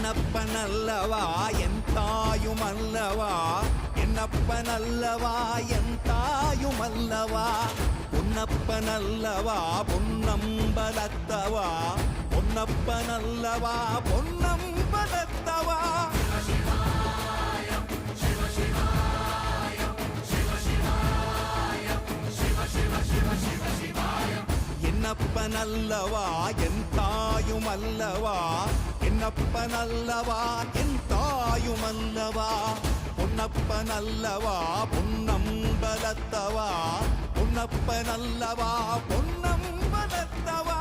என்னப்பனல்லவா என் தாயுமல்லவா, என்னப்பனல்லவா என் தாயுமல்லவா, பொன்னப்பனல்லவா பொன்னம்பலத்தவா, பொன்னப்பனல்லவா பொன்னம்பலத்தவா. என்னப்பனல்லவா என் தாயுமல்லவா, என்னப்பனல்லவா என் தாயுமல்லவா, பொன்னப்பனல்லவா பொன்னம்பலத்தவா, பொன்னப்பனல்லவா பொன்னம்பலத்தவா.